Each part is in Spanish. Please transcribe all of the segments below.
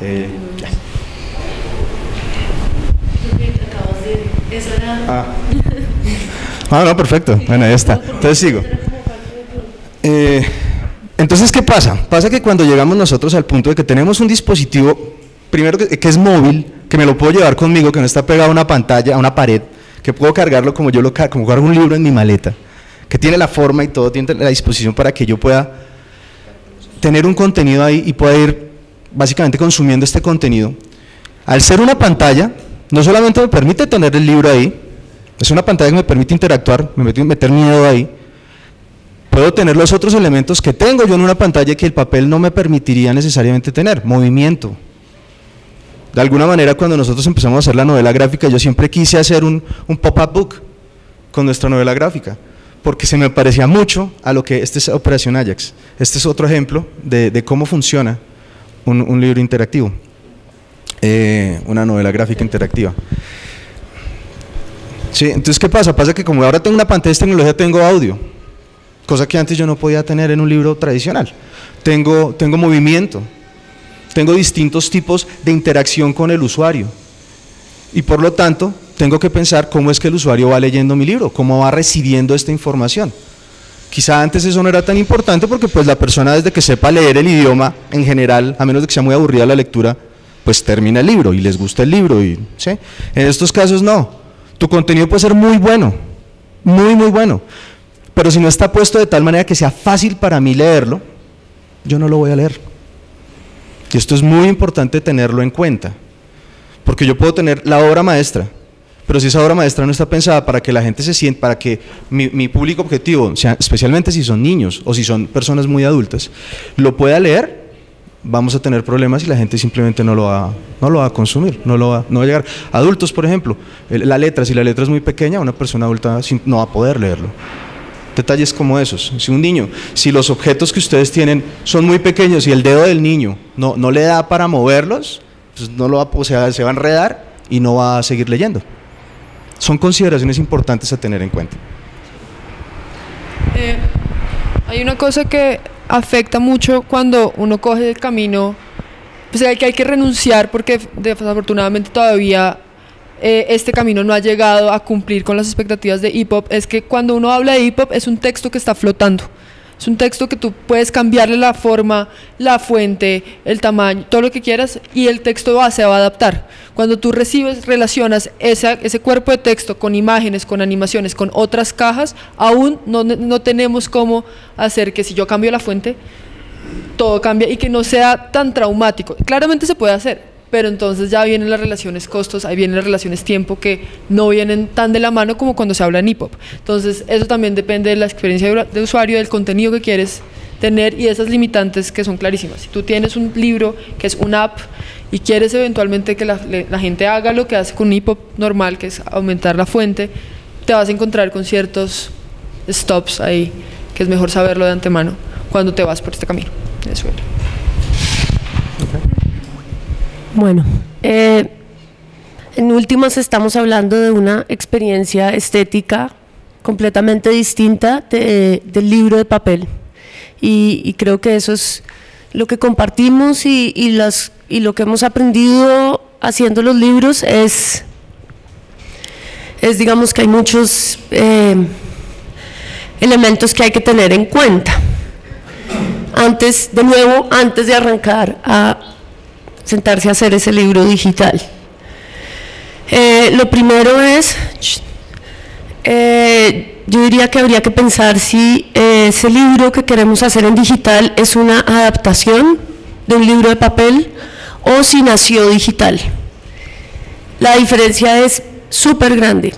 Ya. Eso era... No, perfecto. Bueno, ahí está. Entonces sigo. Entonces, ¿qué pasa? Pasa que cuando llegamos nosotros al punto de que tenemos un dispositivo, primero que es móvil, que me lo puedo llevar conmigo, que no está pegado a una pantalla, a una pared, que puedo cargarlo como yo como cargo un libro en mi maleta, que tiene la forma y todo, tiene la disposición para que yo pueda tener un contenido ahí y pueda ir básicamente consumiendo este contenido. Al ser una pantalla, no solamente me permite tener el libro ahí, es una pantalla que me permite interactuar, me permite meter mi dedo ahí, puedo tener los otros elementos que tengo yo en una pantalla que el papel no me permitiría necesariamente tener, movimiento. De alguna manera, cuando nosotros empezamos a hacer la novela gráfica, yo siempre quise hacer un pop-up book con nuestra novela gráfica, porque se me parecía mucho a lo que este es Operación Ajax. Este es otro ejemplo de cómo funciona un libro interactivo, una novela gráfica interactiva. Sí, entonces, ¿qué pasa? Pasa que como ahora tengo una pantalla de tecnología, tengo audio, cosa que antes yo no podía tener en un libro tradicional. Tengo movimiento, tengo distintos tipos de interacción con el usuario y por lo tanto tengo que pensar cómo es que el usuario va leyendo mi libro, cómo va recibiendo esta información. Quizá antes eso no era tan importante porque pues la persona desde que sepa leer el idioma en general, a menos de que sea muy aburrida la lectura, pues termina el libro y les gusta el libro, ¿sí? En estos casos no, tu contenido puede ser muy bueno, muy bueno, pero si no está puesto de tal manera que sea fácil para mí leerlo, yo no lo voy a leer. Y esto es muy importante tenerlo en cuenta, porque yo puedo tener la obra maestra, pero si esa obra maestra no está pensada para que la gente se sienta, para que mi público objetivo, especialmente si son niños o si son personas muy adultas, lo pueda leer, vamos a tener problemas y la gente simplemente no lo va a consumir, no va a llegar. Adultos, por ejemplo, si la letra es muy pequeña, una persona adulta no va a poder leerlo. Detalles como esos. Si un niño, si los objetos que ustedes tienen son muy pequeños y el dedo del niño no le da para moverlos, pues se va a enredar y no va a seguir leyendo. Son consideraciones importantes a tener en cuenta. Hay una cosa que afecta mucho cuando uno coge el camino, pues al que hay que renunciar porque desafortunadamente todavía este camino no ha llegado a cumplir con las expectativas de hip hop, es que cuando uno habla de hip hop es un texto que está flotando, es un texto que tú puedes cambiarle la forma, la fuente, el tamaño, todo lo que quieras y el texto se va a adaptar. Cuando tú relacionas ese cuerpo de texto con imágenes, con animaciones, con otras cajas, aún no tenemos cómo hacer que si yo cambio la fuente, todo cambia y que no sea tan traumático. Claramente se puede hacer, pero entonces ya vienen las relaciones costos, ahí vienen las relaciones tiempo que no vienen tan de la mano como cuando se habla en hip hop. Entonces eso también depende de la experiencia de usuario, del contenido que quieres tener y de esas limitantes que son clarísimas. Si tú tienes un libro que es una app y quieres eventualmente que la gente haga lo que hace con un hip hop normal, que es aumentar la fuente, te vas a encontrar con ciertos stops ahí, que es mejor saberlo de antemano cuando te vas por este camino. Eso era. Bueno, en últimas estamos hablando de una experiencia estética completamente distinta del libro de papel y creo que eso es lo que compartimos y lo que hemos aprendido haciendo los libros es digamos que hay muchos elementos que hay que tener en cuenta antes de arrancar a sentarse a hacer ese libro digital. Lo primero es, yo diría que habría que pensar si ese libro que queremos hacer en digital es una adaptación de un libro de papel o si nació digital. La diferencia es súper grande.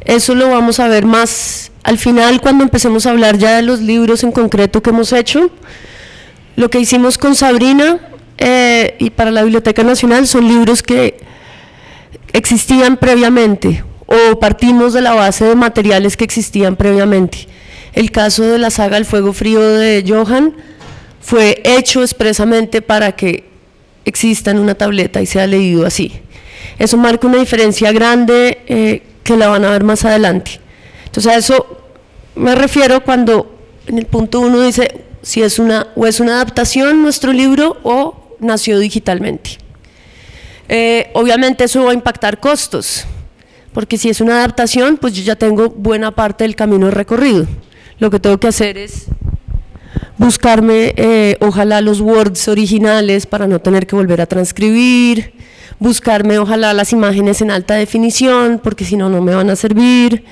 Eso lo vamos a ver más al final cuando empecemos a hablar ya de los libros en concreto que hemos hecho. Lo que hicimos con Sabrina y para la Biblioteca Nacional son libros que existían previamente o partimos de la base de materiales que existían previamente. El caso de la saga El Fuego Frío de Johan fue hecho expresamente para que exista en una tableta y sea leído así. Eso marca una diferencia grande que la van a ver más adelante. Entonces a eso me refiero cuando en el punto 1 dice si es una adaptación nuestro libro o nació digitalmente. Obviamente eso va a impactar costos, porque si es una adaptación, pues yo ya tengo buena parte del camino recorrido. Lo que tengo que hacer es buscarme, ojalá, los Words originales para no tener que volver a transcribir, buscarme, ojalá, las imágenes en alta definición, porque si no, no me van a servir,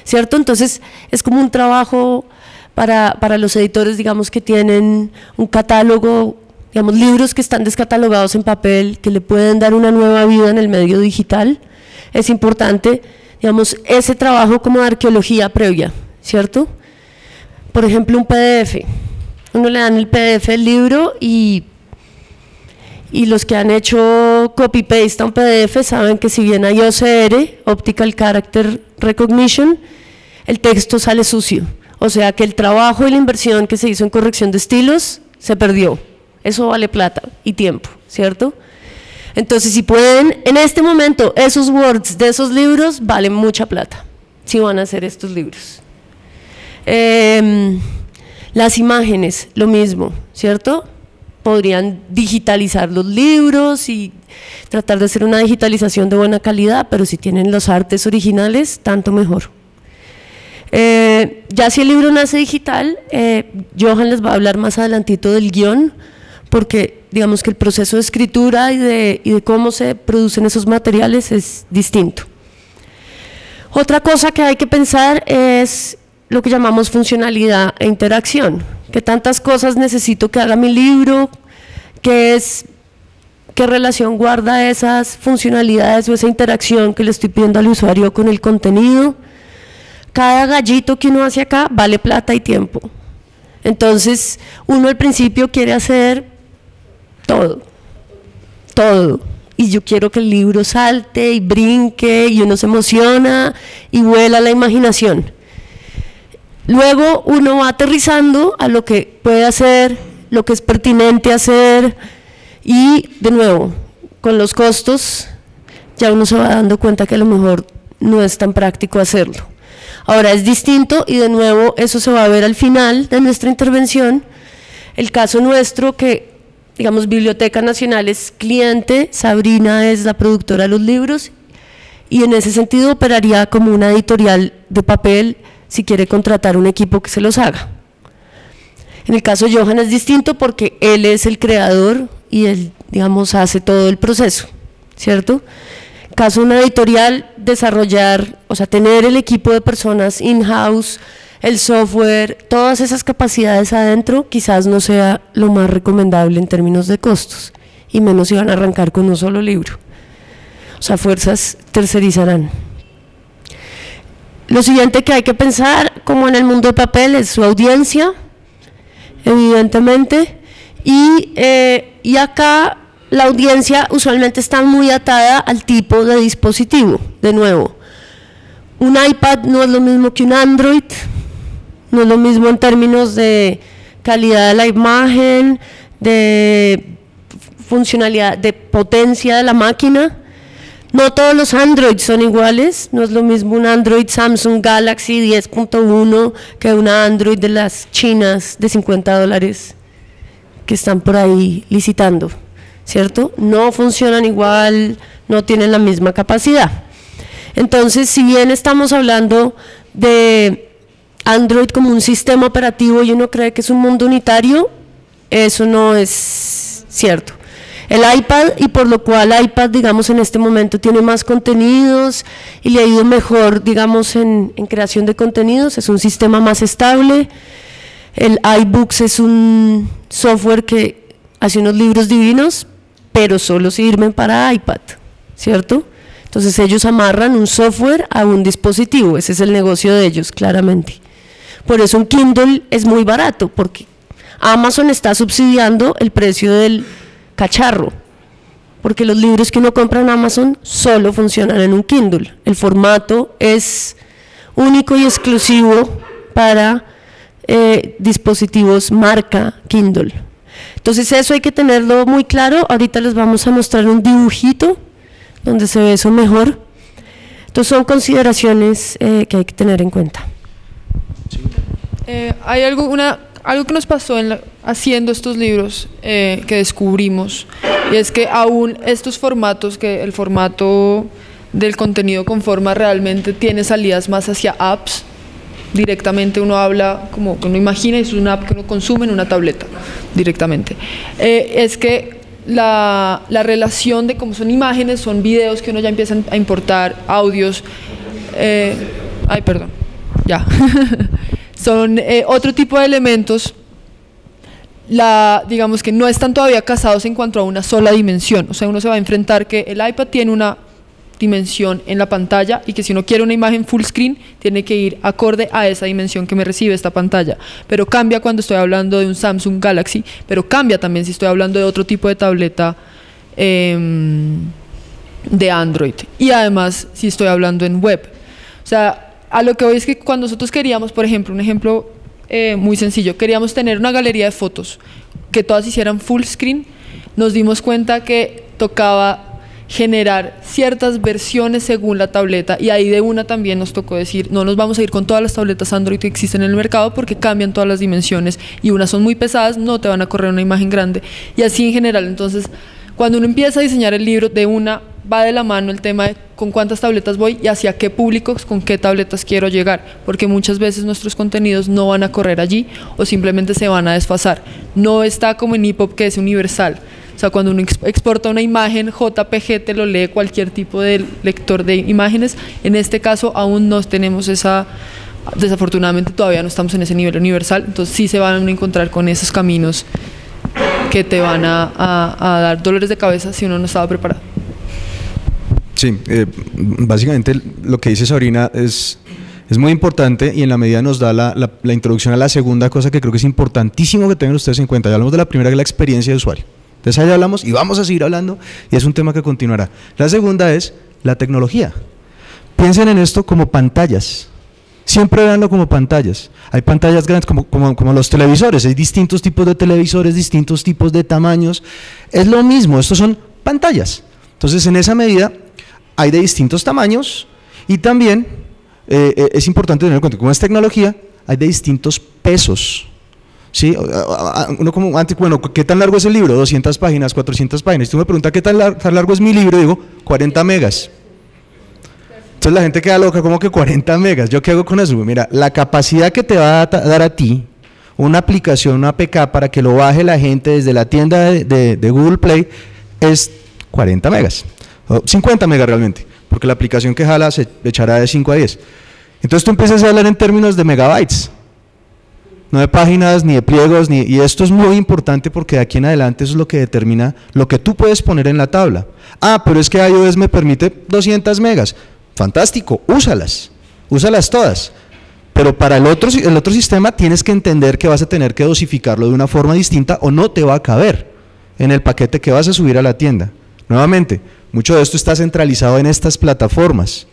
¿cierto? Entonces, es como un trabajo para los editores, digamos, que tienen un catálogo, digamos, libros que están descatalogados en papel, que le pueden dar una nueva vida en el medio digital. Es importante, digamos, ese trabajo como de arqueología previa, ¿cierto? Por ejemplo, un PDF. Uno le dan el PDF del libro y los que han hecho copy-paste a un PDF saben que si bien hay OCR, Optical Character Recognition, el texto sale sucio. O sea que el trabajo y la inversión que se hizo en corrección de estilos se perdió. Eso vale plata y tiempo, ¿cierto? Entonces, si pueden, en este momento, esos Words de esos libros valen mucha plata, si van a hacer estos libros. Las imágenes, lo mismo, ¿cierto? Podrían digitalizar los libros y tratar de hacer una digitalización de buena calidad, pero si tienen los artes originales, tanto mejor. Ya si el libro nace digital, Johan les va a hablar más adelantito del guión, porque digamos que el proceso de escritura y de cómo se producen esos materiales es distinto. Otra cosa que hay que pensar es lo que llamamos funcionalidad e interacción. ¿Qué tantas cosas necesito que haga mi libro? ¿Qué relación guarda esas funcionalidades o esa interacción que le estoy pidiendo al usuario con el contenido? Cada gallito que uno hace acá vale plata y tiempo. Entonces, uno al principio quiere hacer todo. Y yo quiero que el libro salte y brinque y uno se emociona y vuela la imaginación. Luego uno va aterrizando a lo que puede hacer, lo que es pertinente hacer y, de nuevo, con los costos ya uno se va dando cuenta que a lo mejor no es tan práctico hacerlo. Ahora es distinto y de nuevo eso se va a ver al final de nuestra intervención. El caso nuestro que, digamos, Biblioteca Nacional es cliente, Sabrina es la productora de los libros y en ese sentido operaría como una editorial de papel si quiere contratar un equipo que se los haga. En el caso de Johan es distinto porque él es el creador y él, digamos, hace todo el proceso, ¿cierto? Caso de una editorial, desarrollar, o sea, tener el equipo de personas in-house, el software, todas esas capacidades adentro, quizás no sea lo más recomendable en términos de costos, y menos si van a arrancar con un solo libro. O sea, fuerzas tercerizarán. Lo siguiente que hay que pensar, como en el mundo de papel, es su audiencia, evidentemente, y acá la audiencia usualmente está muy atada al tipo de dispositivo. De nuevo, un iPad no es lo mismo que un Android, no es lo mismo en términos de calidad de la imagen, de funcionalidad, de potencia de la máquina. No todos los Androids son iguales, no es lo mismo un Android Samsung Galaxy 10.1 que una Android de las chinas de $50 que están por ahí licitando, ¿cierto? No funcionan igual, no tienen la misma capacidad. Entonces, si bien estamos hablando de Android como un sistema operativo y uno cree que es un mundo unitario, eso no es cierto. El iPad, y por lo cual iPad, digamos, en este momento tiene más contenidos y le ha ido mejor, digamos, en creación de contenidos, es un sistema más estable. El iBooks es un software que hace unos libros divinos, pero solo sirven para iPad, ¿cierto? Entonces ellos amarran un software a un dispositivo, ese es el negocio de ellos, claramente. Por eso un Kindle es muy barato, porque Amazon está subsidiando el precio del cacharro, porque los libros que uno compra en Amazon solo funcionan en un Kindle. El formato es único y exclusivo para dispositivos marca Kindle. Entonces eso hay que tenerlo muy claro. Ahorita les vamos a mostrar un dibujito donde se ve eso mejor. Entonces son consideraciones que hay que tener en cuenta. Hay algo que nos pasó haciendo estos libros que descubrimos, y es que aún estos formatos, que el formato del contenido con forma realmente tiene salidas más hacia apps. Directamente uno habla, como que uno imagina, es una app que uno consume en una tableta directamente. Es que la relación de cómo son imágenes, son videos que uno ya empieza a importar, audios, son otro tipo de elementos, digamos que no están todavía casados en cuanto a una sola dimensión. O sea, uno se va a enfrentar que el iPad tiene una dimensión en la pantalla y que si uno quiere una imagen full screen tiene que ir acorde a esa dimensión que me recibe esta pantalla, pero cambia cuando estoy hablando de un Samsung Galaxy, pero cambia también si estoy hablando de otro tipo de tableta de Android, y además si estoy hablando en web. O sea, a lo que voy es que cuando nosotros queríamos, por ejemplo, un ejemplo muy sencillo, queríamos tener una galería de fotos que todas hicieran full screen, nos dimos cuenta que tocaba generar ciertas versiones según la tableta, y ahí de una también nos tocó decir, no nos vamos a ir con todas las tabletas Android que existen en el mercado porque cambian todas las dimensiones y unas son muy pesadas, no te van a correr una imagen grande, y así en general. Entonces, cuando uno empieza a diseñar el libro, de una va de la mano el tema de con cuántas tabletas voy y hacia qué públicos, con qué tabletas quiero llegar, porque muchas veces nuestros contenidos no van a correr allí o simplemente se van a desfasar. No está como en EPUB, que es universal. O sea, cuando uno exporta una imagen JPG, te lo lee cualquier tipo de lector de imágenes. En este caso aún no tenemos esa, desafortunadamente todavía no estamos en ese nivel universal, entonces sí se van a encontrar con esos caminos que te van a dar dolores de cabeza si uno no estaba preparado. Sí, básicamente lo que dice Sabrina es muy importante, y en la medida nos da la introducción a la segunda cosa que creo que es importantísimo que tengan ustedes en cuenta. Ya hablamos de la primera, que es la experiencia de usuario. Entonces ahí hablamos y vamos a seguir hablando, y es un tema que continuará. La segunda es la tecnología. Piensen en esto como pantallas. Siempre veanlo como pantallas. Hay pantallas grandes como los televisores, hay distintos tipos de televisores, distintos tipos de tamaños. Es lo mismo, estos son pantallas. Entonces, en esa medida hay de distintos tamaños, y también es importante tener en cuenta que como es tecnología, hay de distintos pesos. ¿Sí? Uno como antes, bueno, ¿qué tan largo es el libro? 200 páginas, 400 páginas. Si tú me preguntas qué tan largo es mi libro, digo 40 megas. Entonces la gente queda loca, como que 40 megas. ¿Yo qué hago con eso? Mira, la capacidad que te va a dar a ti una aplicación, una APK, para que lo baje la gente desde la tienda de Google Play, es 40 megas. O 50 megas realmente, porque la aplicación que jala se echará de 5 a 10. Entonces tú empiezas a hablar en términos de megabytes, no de páginas, ni de pliegos, y esto es muy importante porque de aquí en adelante eso es lo que determina lo que tú puedes poner en la tabla. Ah, pero es que iOS me permite 200 megas. Fantástico, úsalas todas. Pero para el otro sistema tienes que entender que vas a tener que dosificarlo de una forma distinta o no te va a caber en el paquete que vas a subir a la tienda. Nuevamente, mucho de esto está centralizado en estas plataformas.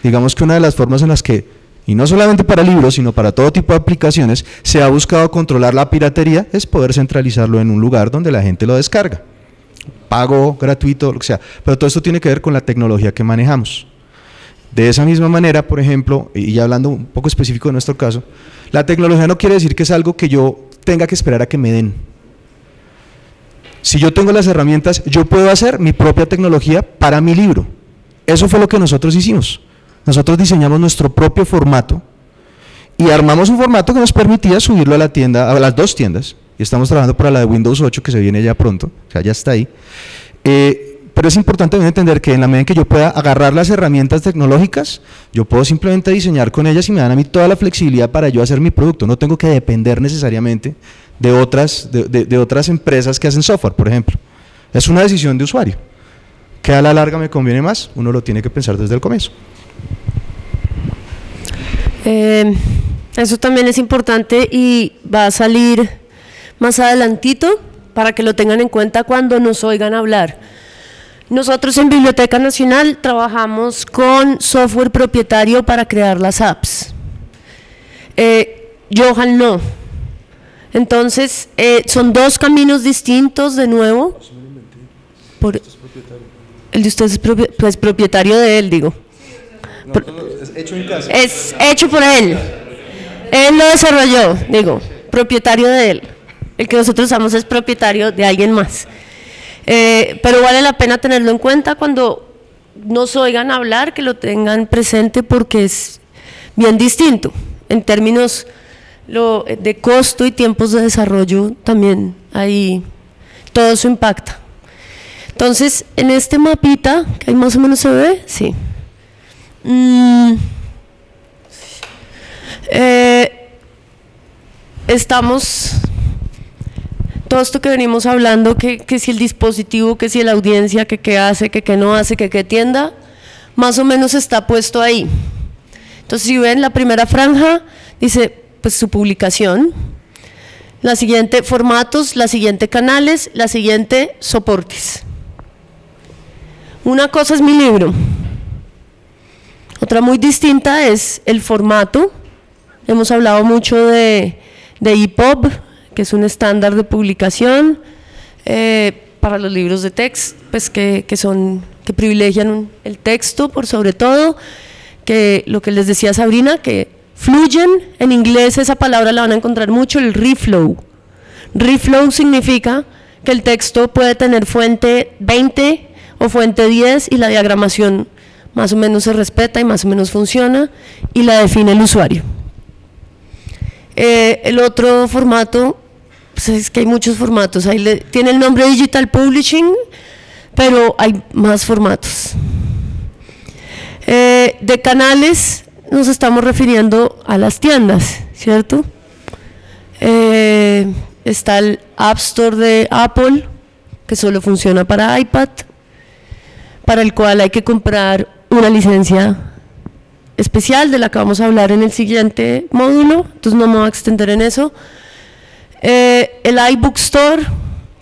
Digamos que una de las formas en las que, y no solamente para libros, sino para todo tipo de aplicaciones, se ha buscado controlar la piratería, es poder centralizarlo en un lugar donde la gente lo descarga. Pago, gratuito, lo que sea. Pero todo esto tiene que ver con la tecnología que manejamos. De esa misma manera, por ejemplo, y ya hablando un poco específico de nuestro caso, la tecnología no quiere decir que es algo que yo tenga que esperar a que me den. Si yo tengo las herramientas, yo puedo hacer mi propia tecnología para mi libro. Eso fue lo que nosotros hicimos. Nosotros diseñamos nuestro propio formato y armamos un formato que nos permitía subirlo a la tienda, a las dos tiendas, y estamos trabajando para la de Windows 8 que se viene ya pronto, o sea, ya está ahí. Pero es importante también entender que en la medida en que yo pueda agarrar las herramientas tecnológicas, yo puedo simplemente diseñar con ellas y me dan a mí toda la flexibilidad para yo hacer mi producto. No tengo que depender necesariamente de otras empresas que hacen software, por ejemplo. Es una decisión de usuario. ¿Qué a la larga me conviene más? Uno lo tiene que pensar desde el comienzo. Eso también es importante y va a salir más adelantito para que lo tengan en cuenta cuando nos oigan hablar. Nosotros en Biblioteca Nacional trabajamos con software propietario para crear las apps. Johan no. Entonces, son dos caminos distintos de nuevo. El de ustedes es propietario de él, digo. Es hecho en casa. Es hecho por él. Él lo desarrolló, digo, propietario de él. El que nosotros usamos es propietario de alguien más. Pero vale la pena tenerlo en cuenta cuando nos oigan hablar, que lo tengan presente porque es bien distinto. En términos de costo y tiempos de desarrollo también ahí todo eso impacta. Entonces, en este mapita, que ahí más o menos se ve, sí. Estamos, todo esto que venimos hablando, que si el dispositivo, que si la audiencia, que qué hace, que qué no hace, que qué tienda, más o menos está puesto ahí. Entonces, si ven la primera franja, dice pues su publicación, la siguiente formatos, la siguiente canales, la siguiente soportes. Una cosa es mi libro, otra muy distinta es el formato. Hemos hablado mucho de EPUB, que es un estándar de publicación para los libros de texto, pues que privilegian el texto por sobre todo, que lo que les decía Sabrina, que fluyen, en inglés esa palabra la van a encontrar mucho, el reflow. Reflow significa que el texto puede tener fuente 20 o fuente 10 y la diagramación más o menos se respeta y más o menos funciona y la define el usuario. El otro formato, pues es que hay muchos formatos, ahí tiene el nombre Digital Publishing, pero hay más formatos. De canales nos estamos refiriendo a las tiendas, ¿cierto? Está el App Store de Apple, que solo funciona para iPad, para el cual hay que comprar una licencia especial de la que vamos a hablar en el siguiente módulo, entonces no me voy a extender en eso. El iBook Store,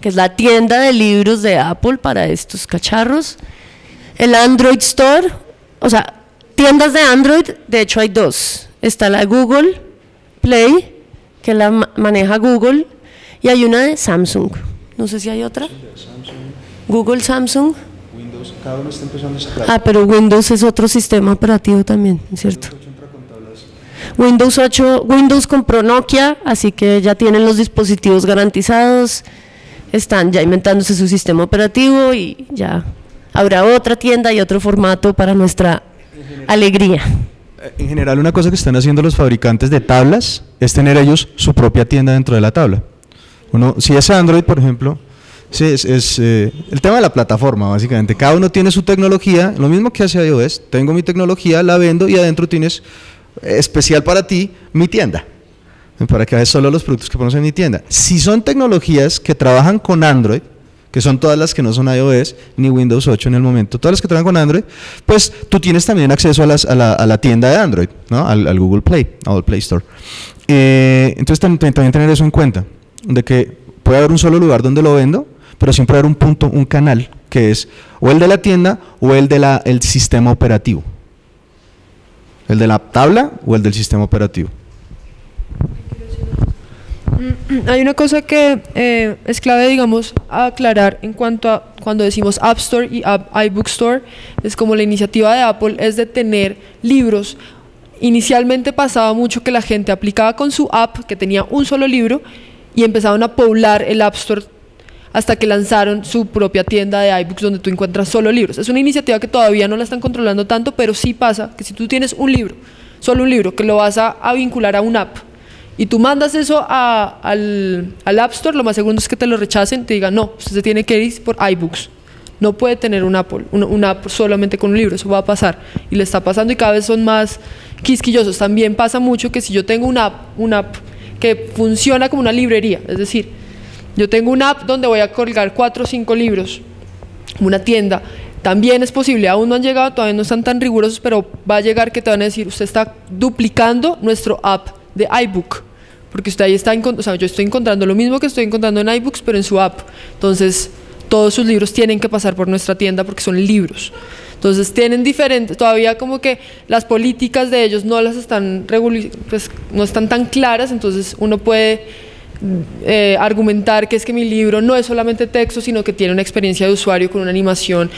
que es la tienda de libros de Apple para estos cacharros. El Android Store, o sea, tiendas de Android, de hecho hay dos. Está la Google Play, que la maneja Google, y hay una de Samsung. No sé si hay otra. Google, Samsung. Windows, cada uno está empezando a sacar. Ah, pero Windows es otro sistema operativo también, ¿cierto? Windows compró Nokia, así que ya tienen los dispositivos garantizados, están ya inventándose su sistema operativo y ya habrá otra tienda y otro formato para nuestra alegría. En general, una cosa que están haciendo los fabricantes de tablas es tener ellos su propia tienda dentro de la tabla. Si es Android, por ejemplo, sí, es el tema de la plataforma, básicamente. Cada uno tiene su tecnología, lo mismo que hace iOS. Tengo mi tecnología, la vendo y adentro tienes especial para ti mi tienda, para que veas solo los productos que pones en mi tienda. Si son tecnologías que trabajan con Android, que son todas las que no son iOS ni Windows 8 en el momento, todas las que trabajan con Android, pues tú tienes también acceso a la tienda de Android, ¿no? al Google Play, al Play Store. Entonces también tener eso en cuenta, de que puede haber un solo lugar donde lo vendo, pero siempre haber un punto, un canal, que es o el de la tienda o el del sistema operativo. ¿El de la tabla o el del sistema operativo? Hay una cosa que es clave, digamos, a aclarar en cuanto a cuando decimos App Store y iBook Store, es como la iniciativa de Apple es de tener libros. Inicialmente pasaba mucho que la gente aplicaba con su app, que tenía un solo libro, y empezaron a poblar el App Store hasta que lanzaron su propia tienda de iBooks donde tú encuentras solo libros. Es una iniciativa que todavía no la están controlando tanto, pero sí pasa que si tú tienes un libro, solo un libro, que lo vas a vincular a una app, y tú mandas eso al App Store, lo más seguro es que te lo rechacen, te digan, no, usted se tiene que ir por iBooks. No puede tener una app solamente con un libro, eso va a pasar. Y le está pasando y cada vez son más quisquillosos. También pasa mucho que si yo tengo una app que funciona como una librería, es decir, yo tengo una app donde voy a colgar 4 o 5 libros, una tienda, también es posible, aún no han llegado, todavía no están tan rigurosos, pero va a llegar que te van a decir, usted está duplicando nuestro app de iBook, porque usted ahí está, o sea, yo estoy encontrando lo mismo que estoy encontrando en iBooks, pero en su app. Entonces, todos sus libros tienen que pasar por nuestra tienda porque son libros. Entonces, tienen diferentes, todavía como que las políticas de ellos no las están pues, no están tan claras, entonces uno puede argumentar que es que mi libro no es solamente texto, sino que tiene una experiencia de usuario con una animación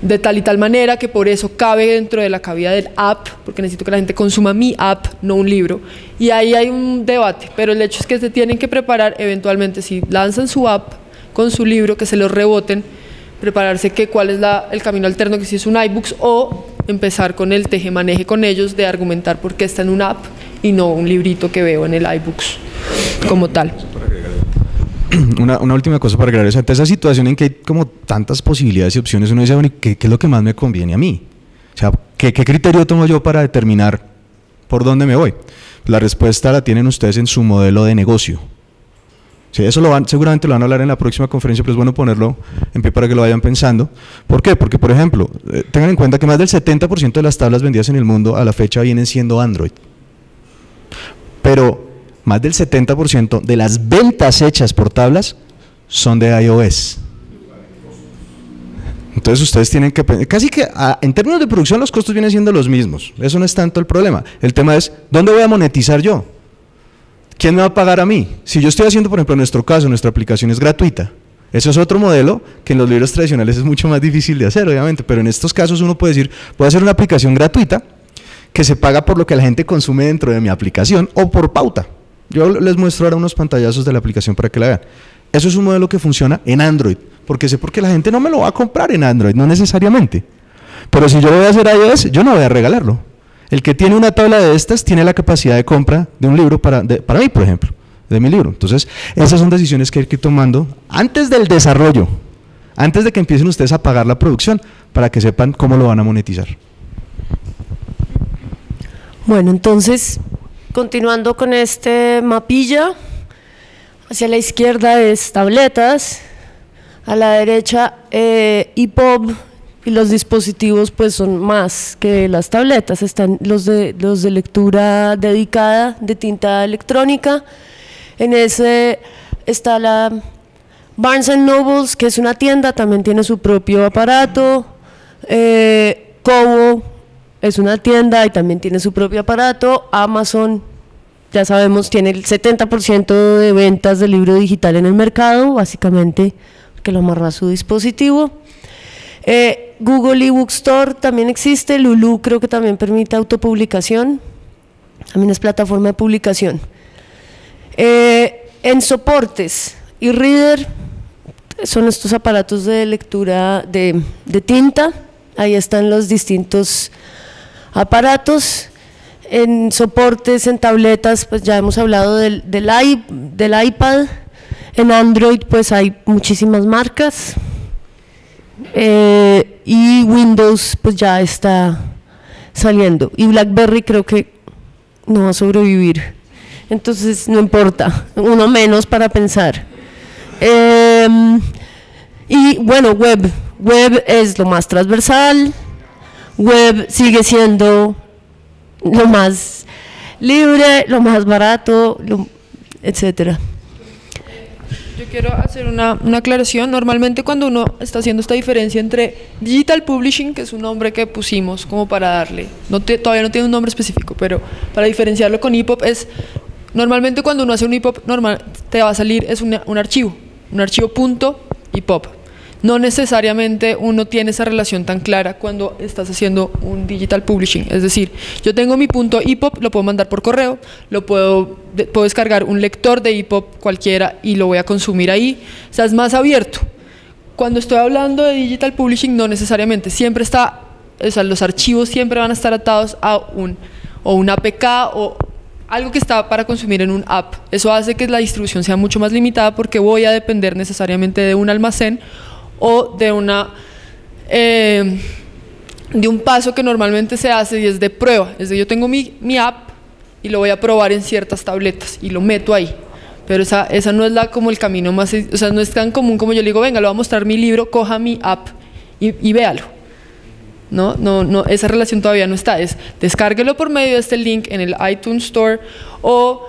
de tal y tal manera que por eso cabe dentro de la cavidad del app, porque necesito que la gente consuma mi app, no un libro. Y ahí hay un debate, pero el hecho es que se tienen que preparar eventualmente, si lanzan su app con su libro, que se los reboten, prepararse que cuál es el camino alterno, que si es un iBooks, o empezar con el tejemaneje con ellos de argumentar por qué está en una app y no un librito que veo en el iBooks como tal. Una última cosa para agregar, ante esa situación en que hay como tantas posibilidades y opciones, uno dice, bueno, ¿qué es lo que más me conviene a mí? O sea, ¿qué criterio tomo yo para determinar por dónde me voy? La respuesta la tienen ustedes en su modelo de negocio. Sí, eso seguramente lo van a hablar en la próxima conferencia, pero es bueno ponerlo en pie para que lo vayan pensando. ¿Por qué? Porque, por ejemplo, tengan en cuenta que más del 70% de las tablas vendidas en el mundo a la fecha vienen siendo Android. Pero más del 70% de las ventas hechas por tablas son de iOS. Entonces ustedes tienen que, casi que en términos de producción los costos vienen siendo los mismos. Eso no es tanto el problema. El tema es, ¿dónde voy a monetizar yo? ¿Quién me va a pagar a mí? Si yo estoy haciendo, por ejemplo, en nuestro caso, nuestra aplicación es gratuita. Eso es otro modelo que en los libros tradicionales es mucho más difícil de hacer, obviamente, pero en estos casos uno puede decir, voy a hacer una aplicación gratuita que se paga por lo que la gente consume dentro de mi aplicación o por pauta. Yo les muestro ahora unos pantallazos de la aplicación para que la vean. Eso es un modelo que funciona en Android, porque sé porque la gente no me lo va a comprar en Android, no necesariamente. Pero si yo lo voy a hacer iOS, yo no voy a regalarlo. El que tiene una tabla de estas tiene la capacidad de compra de un libro para mí, por ejemplo, de mi libro. Entonces, esas son decisiones que hay que ir tomando antes del desarrollo, antes de que empiecen ustedes a pagar la producción, para que sepan cómo lo van a monetizar. Bueno, entonces, continuando con este mapilla, hacia la izquierda es tabletas, a la derecha EPUB, y los dispositivos pues son más que las tabletas, están los de lectura dedicada de tinta electrónica. En ese está la Barnes & Nobles, que es una tienda, también tiene su propio aparato. Kobo es una tienda y también tiene su propio aparato. Amazon, ya sabemos, tiene el 70% de ventas de libro digital en el mercado, básicamente que lo amarra a su dispositivo. Google eBook Store también existe. Lulu creo que también permite autopublicación, también es plataforma de publicación. En soportes, e-reader son estos aparatos de lectura de tinta, ahí están los distintos aparatos. En soportes, en tabletas, pues ya hemos hablado del iPad. En Android pues hay muchísimas marcas. Y Windows pues ya está saliendo, y BlackBerry creo que no va a sobrevivir, entonces no importa, uno menos para pensar. Y bueno, web es lo más transversal, web sigue siendo lo más libre, lo más barato, etcétera. Yo quiero hacer una aclaración. Normalmente cuando uno está haciendo esta diferencia entre Digital Publishing, que es un nombre que pusimos como para darle, todavía no tiene un nombre específico, pero para diferenciarlo con EPUB, es normalmente cuando uno hace un EPUB, te va a salir es un archivo .EPUB. No necesariamente uno tiene esa relación tan clara cuando estás haciendo un Digital Publishing. Es decir, yo tengo mi .EPUB, lo puedo mandar por correo, puedo descargar un lector de EPUB cualquiera y lo voy a consumir ahí. O sea, es más abierto. Cuando estoy hablando de Digital Publishing, no necesariamente. Siempre está, o sea, los archivos siempre van a estar atados a un APK o algo que está para consumir en un app. Eso hace que la distribución sea mucho más limitada porque voy a depender necesariamente de un almacén o de un paso que normalmente se hace y es de prueba. Es decir, yo tengo mi app y lo voy a probar en ciertas tabletas y lo meto ahí. Pero esa no es como el camino más, o sea, no es tan común como yo le digo, venga, le voy a mostrar mi libro, coja mi app y véalo. No, esa relación todavía no está. Es descárguelo por medio de este link en el iTunes Store o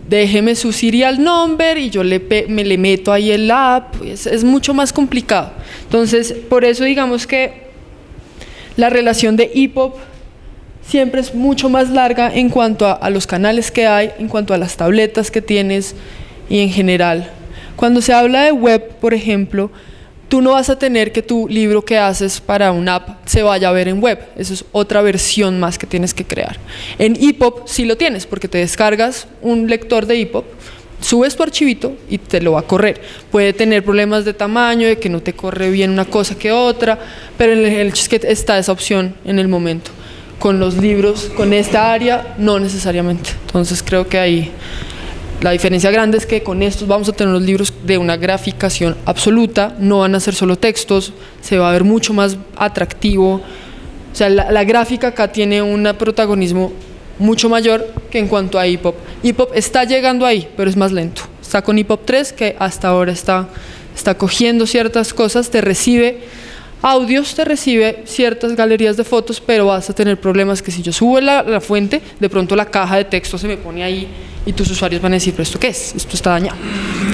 déjeme su serial number y yo le meto ahí el app. Es mucho más complicado. Entonces, por eso digamos que la relación de EPUB siempre es mucho más larga en cuanto a los canales que hay, en cuanto a las tabletas que tienes y en general. Cuando se habla de web, por ejemplo, tú no vas a tener que tu libro que haces para una app se vaya a ver en web. Eso es otra versión más que tienes que crear. En EPUB sí lo tienes, porque te descargas un lector de EPUB, subes tu archivito y te lo va a correr. Puede tener problemas de tamaño, de que no te corre bien una cosa que otra, pero en el Chisquet está esa opción en el momento. Con los libros, con esta área, no necesariamente. Entonces creo que ahí la diferencia grande es que con estos vamos a tener los libros de una graficación absoluta, no van a ser solo textos, se va a ver mucho más atractivo. O sea, la gráfica acá tiene un protagonismo mucho mayor que en cuanto a EPUB. EPUB está llegando ahí, pero es más lento. Está con EPUB 3, que hasta ahora está cogiendo ciertas cosas, te recibe audios, te recibe ciertas galerías de fotos, pero vas a tener problemas que si yo subo la fuente, de pronto la caja de texto se me pone ahí y tus usuarios van a decir, ¿pero esto qué es? Esto está dañado.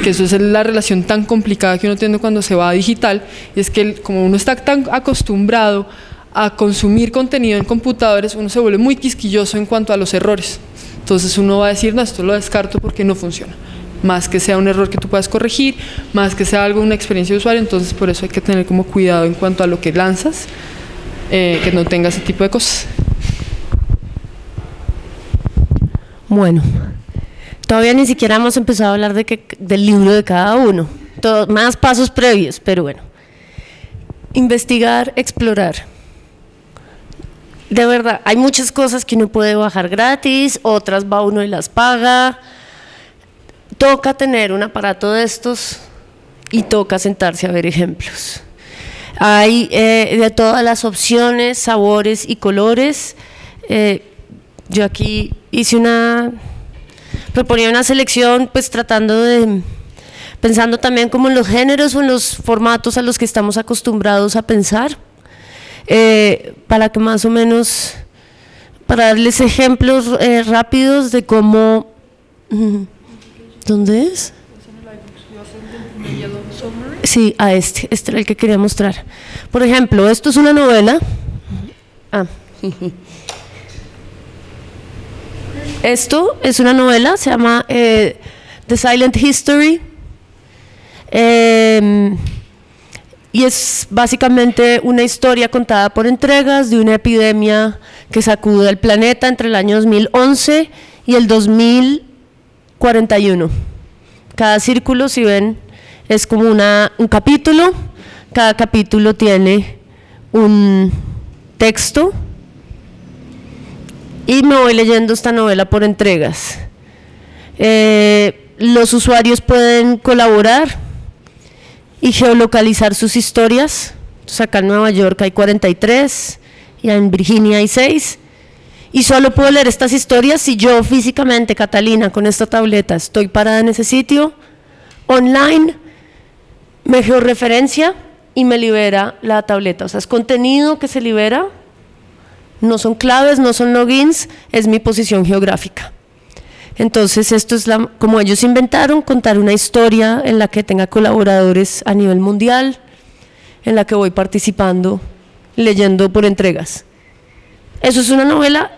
Que eso es la relación tan complicada que uno tiene cuando se va a digital, y es que como uno está tan acostumbrado a consumir contenido en computadores, uno se vuelve muy quisquilloso en cuanto a los errores. Entonces uno va a decir, no, esto lo descarto porque no funciona. Más que sea un error que tú puedas corregir, más que sea algo, una experiencia de usuario. Entonces por eso hay que tener como cuidado en cuanto a lo que lanzas, que no tenga ese tipo de cosas. Bueno, todavía ni siquiera hemos empezado a hablar del libro de cada uno, más pasos previos, pero bueno. Investigar, explorar. De verdad, hay muchas cosas que uno puede bajar gratis, otras va uno y las paga. Toca tener un aparato de estos y toca sentarse a ver ejemplos. Hay de todas las opciones, sabores y colores. Yo aquí proponía una selección, pues pensando también como en los géneros o en los formatos a los que estamos acostumbrados a pensar, para que más o menos, para darles ejemplos rápidos de cómo, ¿dónde es? Sí, este era el que quería mostrar. Por ejemplo, esto es una novela. Esto es una novela, se llama The Silent History, y es básicamente una historia contada por entregas de una epidemia que sacude al planeta entre el año 2011 y el 2041. Cada círculo, si ven, es como un capítulo. Cada capítulo tiene un texto y me voy leyendo esta novela por entregas. Los usuarios pueden colaborar y geolocalizar sus historias. Entonces acá en Nueva York hay 43 y en Virginia hay 6, y solo puedo leer estas historias si yo físicamente, Catalina, con esta tableta estoy parada en ese sitio, online, me georreferencia y me libera la tableta. O sea, es contenido que se libera, no son claves, no son logins, es mi posición geográfica. Entonces esto es como ellos inventaron, contar una historia en la que tenga colaboradores a nivel mundial, en la que voy participando, leyendo por entregas. Eso es una novela,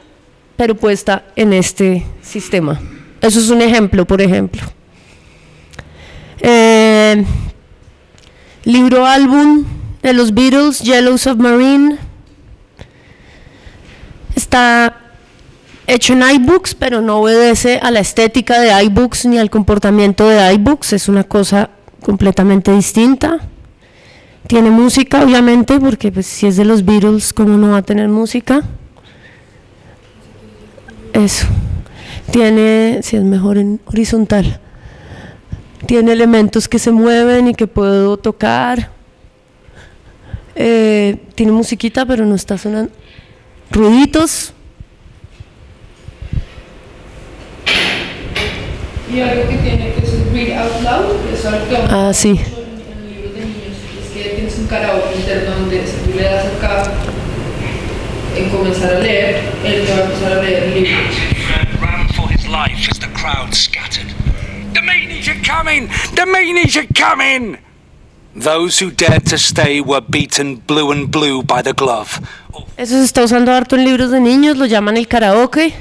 pero puesta en este sistema. Eso es un ejemplo, por ejemplo. Libro álbum de los Beatles, Yellow Submarine. Está hecho en iBooks, pero no obedece a la estética de iBooks ni al comportamiento de iBooks, es una cosa completamente distinta. Tiene música, obviamente, porque pues, si es de los Beatles, ¿cómo no va a tener música? Eso. Tiene, si es mejor en horizontal, tiene elementos que se mueven y que puedo tocar. Tiene musiquita, pero no está sonando. Ruiditos. Y algo que tiene que es el read out loud, es algo que sí. en libros de niños, es que tienes un karaoke interno donde si tú le das acá en comenzar a leer, él te va a empezar a leer el libro. Ran for his life as the crowd scattered. The meanies are coming! The meanies are coming! Those who dared to stay were beaten blue and blue by the glove. Eso se está usando harto en libros de niños, lo llaman el karaoke.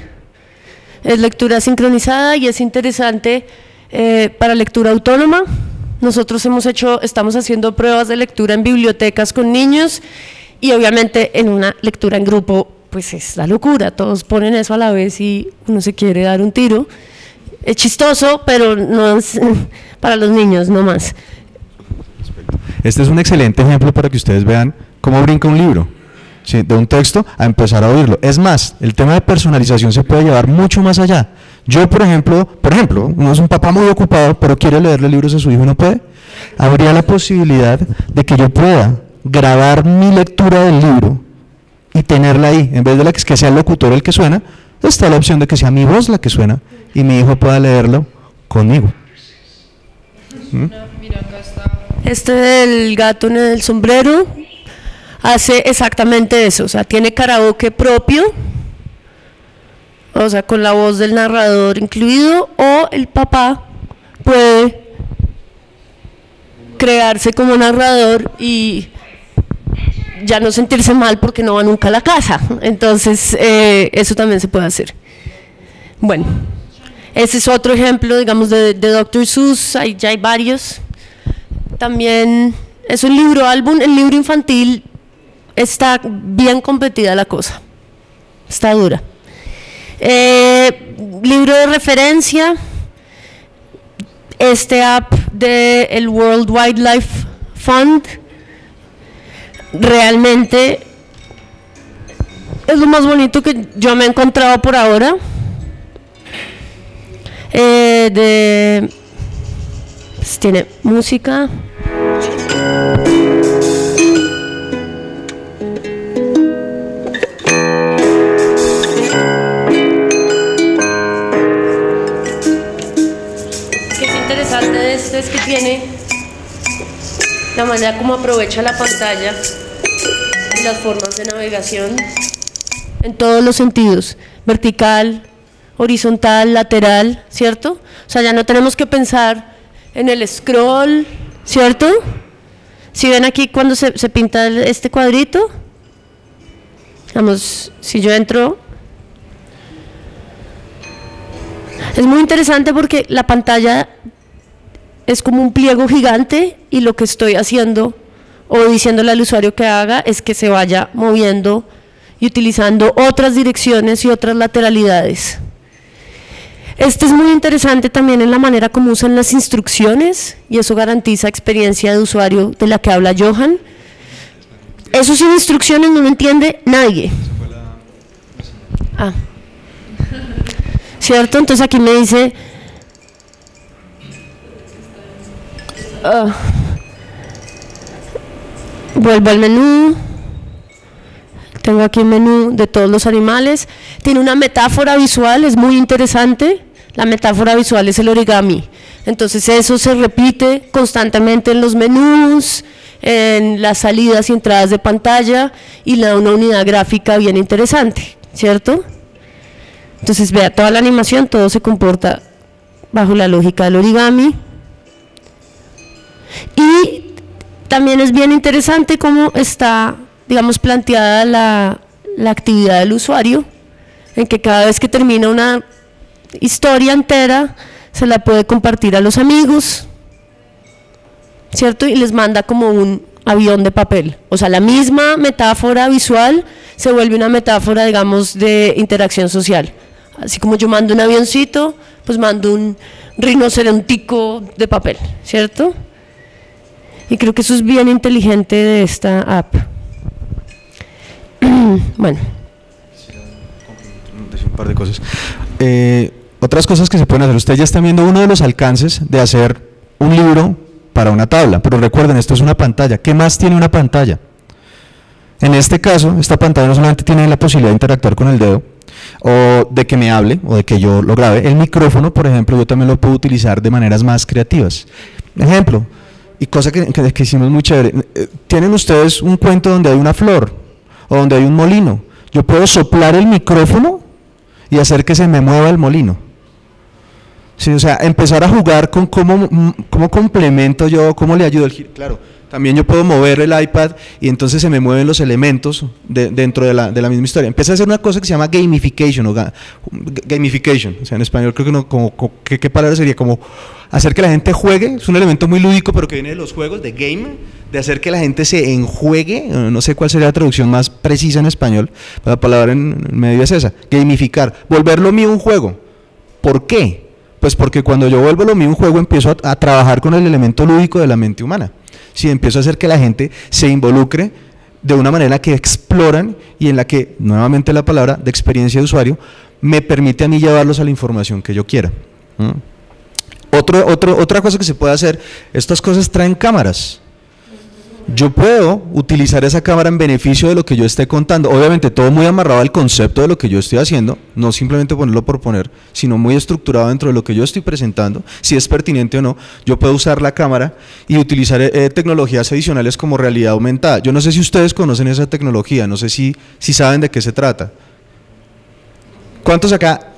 Es lectura sincronizada y es interesante para lectura autónoma. Nosotros estamos haciendo pruebas de lectura en bibliotecas con niños y obviamente en una lectura en grupo pues es la locura, todos ponen eso a la vez y uno se quiere dar un tiro. Es chistoso, pero no es para los niños, no más. Este es un excelente ejemplo para que ustedes vean cómo brinca un libro, ¿sí? De un texto a empezar a oírlo. Es más, el tema de personalización se puede llevar mucho más allá. Yo, por ejemplo, uno es un papá muy ocupado, pero quiere leerle libros a su hijo y no puede. Habría la posibilidad de que yo pueda grabar mi lectura del libro y tenerla ahí, en vez de que sea el locutor el que suena, está la opción de que sea mi voz la que suena y mi hijo pueda leerlo conmigo. Mira, acá está. Este del gato en el sombrero hace exactamente eso, o sea, tiene karaoke propio, o sea, con la voz del narrador incluido, o el papá puede crearse como narrador y ya no sentirse mal porque no va nunca a la casa. Entonces, eso también se puede hacer. Bueno, ese es otro ejemplo, digamos, de Dr. Seuss, ya hay varios. También es un libro álbum, el libro infantil está bien competida la cosa, está dura. Libro de referencia, este app del World Wildlife Fund, realmente es lo más bonito que yo me he encontrado por ahora. Pues tiene música. Es que tiene la manera como aprovecha la pantalla y las formas de navegación en todos los sentidos, vertical, horizontal, lateral, ¿cierto? O sea, ya no tenemos que pensar en el scroll, ¿cierto? Si ven aquí cuando se pinta este cuadrito, vamos, si yo entro, es muy interesante porque la pantalla es como un pliego gigante y lo que estoy haciendo o diciéndole al usuario que haga es que se vaya moviendo y utilizando otras direcciones y otras lateralidades. Este es muy interesante también en la manera como usan las instrucciones y eso garantiza experiencia de usuario de la que habla Johan. Eso sin instrucciones no lo entiende nadie. ¿Cierto? Entonces aquí me dice vuelvo al menú, tengo aquí un menú de todos los animales, tiene una metáfora visual, es muy interesante. La metáfora visual es el origami, entonces eso se repite constantemente en los menús, en las salidas y entradas de pantalla y le da una unidad gráfica bien interesante, ¿cierto? Entonces vea, toda la animación, todo se comporta bajo la lógica del origami. Y también es bien interesante cómo está, digamos, planteada la actividad del usuario, en que cada vez que termina una historia entera, se la puede compartir a los amigos, ¿cierto? Y les manda como un avión de papel, o sea, la misma metáfora visual se vuelve una metáfora, digamos, de interacción social. Así como yo mando un avioncito, pues mando un rinocerontico de papel, ¿cierto? Y creo que eso es bien inteligente de esta app. Bueno. Decir un par de cosas. Otras cosas que se pueden hacer. Ustedes ya están viendo uno de los alcances de hacer un libro para una tabla, pero recuerden, esto es una pantalla. ¿Qué más tiene una pantalla? En este caso, esta pantalla no solamente tiene la posibilidad de interactuar con el dedo, o de que me hable, o de que yo lo grabe. El micrófono, por ejemplo, yo también lo puedo utilizar de maneras más creativas. Ejemplo, y cosa que hicimos muy chévere, tienen ustedes un cuento donde hay una flor, o donde hay un molino. Yo puedo soplar el micrófono y hacer que se me mueva el molino. Sí, o sea, empezar a jugar con cómo complemento yo, cómo le ayudo el giro. Claro, también yo puedo mover el iPad y entonces se me mueven los elementos dentro de la misma historia. Empieza a hacer una cosa que se llama gamification, o sea, en español creo que no, ¿qué palabra sería? Como hacer que la gente juegue, es un elemento muy lúdico, pero que viene de los juegos, de game, de hacer que la gente se enjuegue, no sé cuál sería la traducción más precisa en español, la palabra en medio es esa, gamificar, volver lo mío un juego. ¿Por qué? Pues porque cuando yo vuelvo lo mío un juego empiezo a trabajar con el elemento lúdico de la mente humana. Si empiezo a hacer que la gente se involucre de una manera que exploran y en la que, nuevamente la palabra de experiencia de usuario, me permite a mí llevarlos a la información que yo quiera. Otra cosa que se puede hacer, estas cosas traen cámaras. Yo puedo utilizar esa cámara en beneficio de lo que yo esté contando, obviamente todo muy amarrado al concepto de lo que yo estoy haciendo, no simplemente ponerlo por poner, sino muy estructurado dentro de lo que yo estoy presentando, si es pertinente o no. Yo puedo usar la cámara y utilizar tecnologías adicionales como realidad aumentada. Yo no sé si ustedes conocen esa tecnología, no sé si saben de qué se trata. ¿Cuántos acá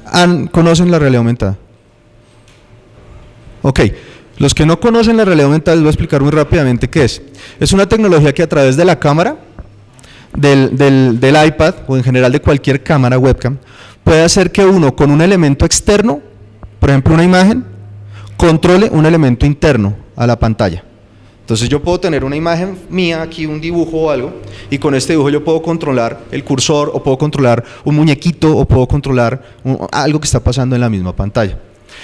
conocen la realidad aumentada? Ok. Los que no conocen la realidad aumentada les voy a explicar muy rápidamente qué es. Es una tecnología que a través de la cámara, del iPad o en general de cualquier cámara webcam, puede hacer que uno con un elemento externo, por ejemplo una imagen, controle un elemento interno a la pantalla. Entonces yo puedo tener una imagen mía aquí, un dibujo o algo, y con este dibujo yo puedo controlar el cursor o puedo controlar un muñequito o puedo controlar algo que está pasando en la misma pantalla.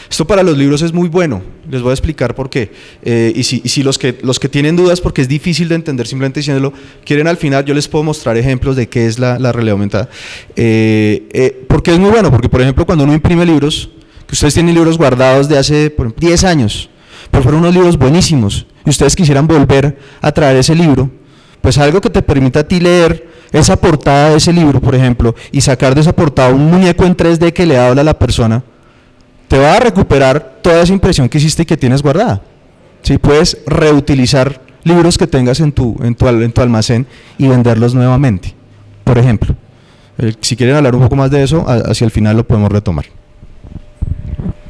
Esto para los libros es muy bueno, les voy a explicar por qué, y si los que tienen dudas, porque es difícil de entender simplemente diciéndolo, quieren al final yo les puedo mostrar ejemplos de qué es la realidad aumentada, porque es muy bueno, porque por ejemplo cuando uno imprime libros, que ustedes tienen libros guardados de hace por ejemplo, 10 años, pero fueron unos libros buenísimos, y ustedes quisieran volver a traer ese libro, pues algo que te permita a ti leer esa portada de ese libro, por ejemplo, y sacar de esa portada un muñeco en 3D que le habla a la persona, te va a recuperar toda esa impresión que hiciste y que tienes guardada. ¿Sí? Puedes reutilizar libros que tengas en tu almacén y venderlos nuevamente, por ejemplo. Si quieren hablar un poco más de eso, hacia el final lo podemos retomar.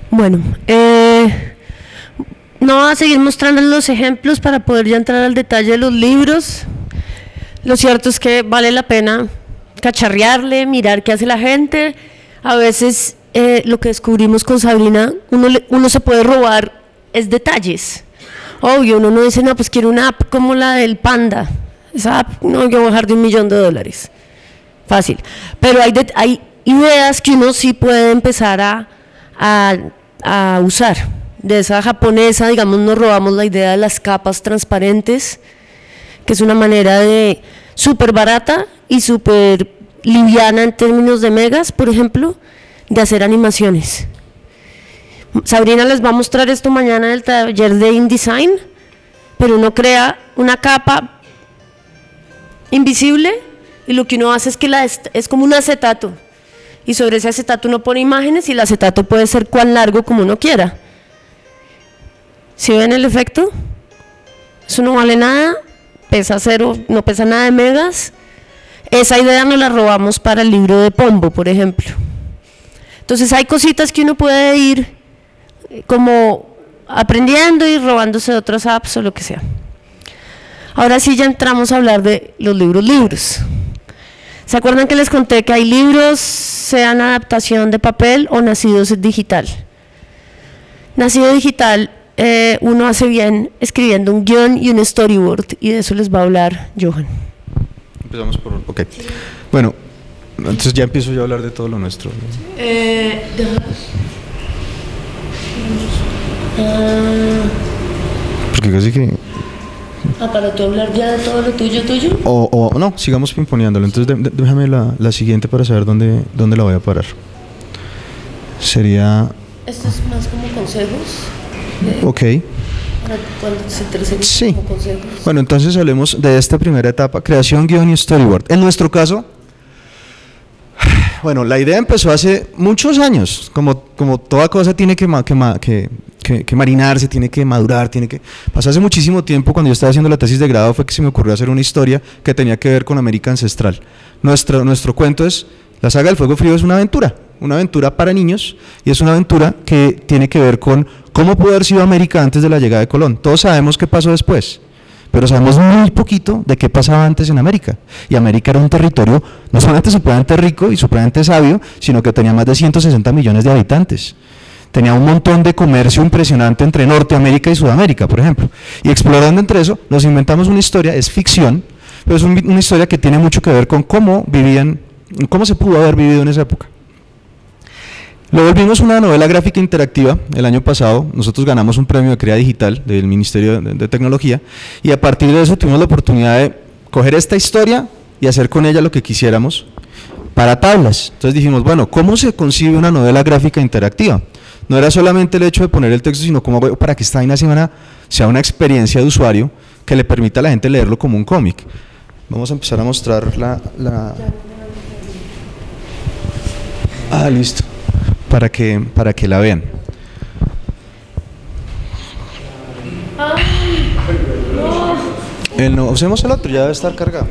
Bueno, no voy a seguir mostrando los ejemplos para poder ya entrar al detalle de los libros. Lo cierto es que vale la pena cacharrearle, mirar qué hace la gente. A veces lo que descubrimos con Sabrina, uno se puede robar es detalles. Obvio, uno no dice, no, pues quiero una app como la del Panda. Esa app, no, yo voy a bajar de $1 millón. Fácil. Pero hay ideas que uno sí puede empezar a usar. De esa japonesa, digamos, nos robamos la idea de las capas transparentes, que es una manera de súper barata y súper liviana en términos de megas, por ejemplo, de hacer animaciones. Sabrina les va a mostrar esto mañana en el taller de InDesign, pero uno crea una capa invisible y lo que uno hace es que es como un acetato, y sobre ese acetato uno pone imágenes y el acetato puede ser cuán largo como uno quiera. ¿Sí ven el efecto? Eso no vale nada, pesa 0, no pesa nada de megas. Esa idea nos la robamos para el libro de Pombo, por ejemplo. Entonces hay cositas que uno puede ir como aprendiendo y robándose de otras apps o lo que sea. Ahora sí ya entramos a hablar de los libros. ¿Se acuerdan que les conté que hay libros, sean adaptación de papel o nacidos en digital? Nacido digital, uno hace bien escribiendo un guión y un storyboard, y de eso les va a hablar Johan. Empezamos por... Ok. Bueno, entonces ya empiezo yo a hablar de todo lo nuestro, ¿no? Porque casi que... ¿Para tú hablar ya de todo lo tuyo? O no, sigamos pimponeándolo. Entonces déjame la siguiente para saber dónde la voy a parar. Sería... Esto es más como consejos. Ok. Cuando se terceriza sí. como consejos. Bueno, entonces hablemos de esta primera etapa, creación, guión y storyboard. En nuestro caso, bueno, la idea empezó hace muchos años, como toda cosa tiene que marinarse, tiene que madurar, pasó hace muchísimo tiempo. Cuando yo estaba haciendo la tesis de grado fue que se me ocurrió hacer una historia que tenía que ver con América ancestral. Nuestro cuento es, la saga del Fuego Frío es una aventura para niños, y es una aventura que tiene que ver con cómo pudo haber sido América antes de la llegada de Colón. Todos sabemos qué pasó después, pero sabemos muy poquito de qué pasaba antes en América. Y América era un territorio no solamente supremamente rico y supremamente sabio, sino que tenía más de 160 millones de habitantes. tenía un montón de comercio impresionante entre Norteamérica y Sudamérica, por ejemplo. Y explorando entre eso, nos inventamos una historia, es ficción, pero es una historia que tiene mucho que ver con cómo vivían, cómo se pudo haber vivido en esa época. Lo volvimos una novela gráfica interactiva el año pasado. Nosotros ganamos un premio de Crea Digital del Ministerio de Tecnología, y a partir de eso tuvimos la oportunidad de coger esta historia y hacer con ella lo que quisiéramos para tablas. Entonces dijimos, bueno, ¿cómo se concibe una novela gráfica interactiva? No era solamente el hecho de poner el texto, sino cómo hago para que esta vaina sea una experiencia de usuario que le permita a la gente leerlo como un cómic. Vamos a empezar a mostrar listo. Para que la vean. Usemos el otro, ya debe estar cargado.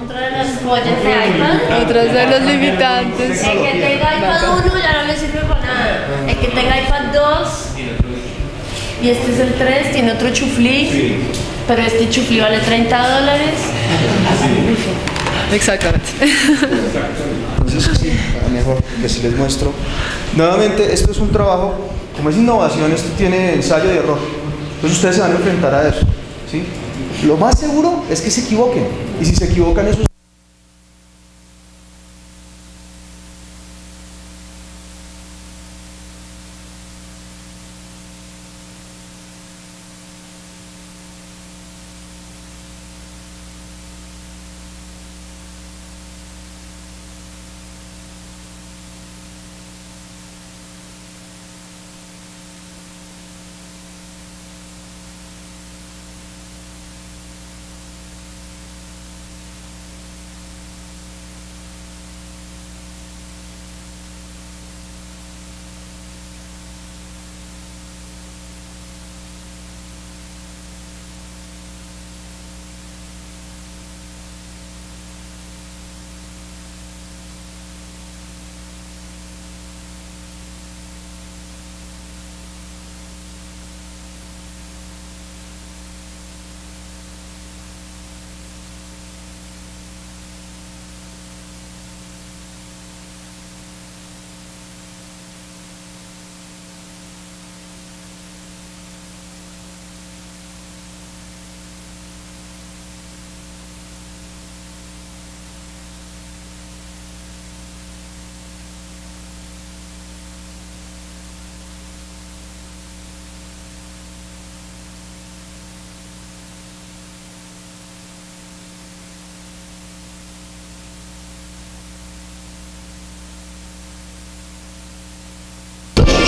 Otra de las joyas de iPad. Otras de los limitantes. El que tenga iPad 1 ya no le sirve para nada. El que tenga iPad 2, y este es el 3, tiene otro chuflí, pero este chuflí vale $30. Exactamente. Entonces, sí, mejor que si les muestro. Nuevamente, esto es un trabajo, como es innovación, esto tiene ensayo y error. Entonces ustedes se van a enfrentar a eso, ¿sí? Lo más seguro es que se equivoquen, y si se equivocan eso es...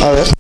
A ver.